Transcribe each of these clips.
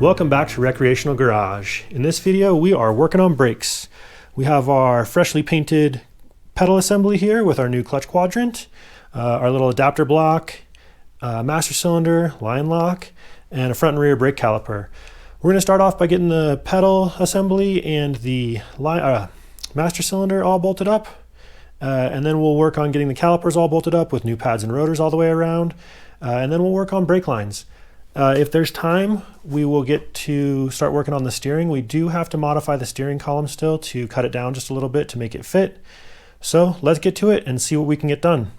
Welcome back to Recreational Garage. In this video we are working on brakes. We have our freshly painted pedal assembly here with our new clutch quadrant, our little adapter block, master cylinder, line lock, and a front and rear brake caliper. We're going to start off by getting the pedal assembly and the master cylinder all bolted up, and then we'll work on getting the calipers all bolted up with new pads and rotors all the way around, and then we'll work on brake lines. If there's time, we will get to start working on the steering. We do have to modify the steering column still to cut it down just a little bit to make it fit. So let's get to it and see what we can get done.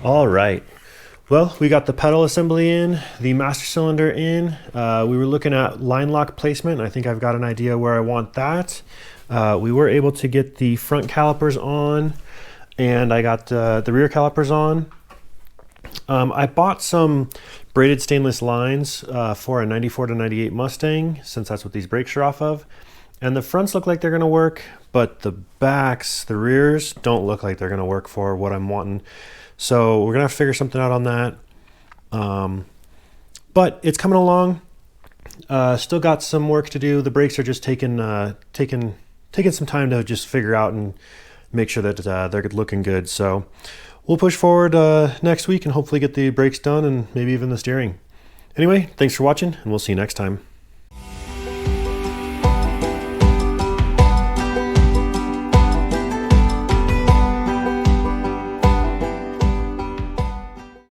All right. Well, we got the pedal assembly in, the master cylinder in. We were looking at line lock placement. I think I've got an idea where I want that. We were able to get the front calipers on, and I got the rear calipers on. I bought some braided stainless lines for a 94 to 98 Mustang, since that's what these brakes are off of. And the fronts look like they're gonna work, but the backs, the rears, don't look like they're gonna work for what I'm wanting. So we're gonna have to figure something out on that. But it's coming along. Still got some work to do. The brakes are just taking some time to just figure out and make sure that they're looking good. So we'll push forward next week and hopefully get the brakes done and maybe even the steering. Anyway, thanks for watching, and we'll see you next time.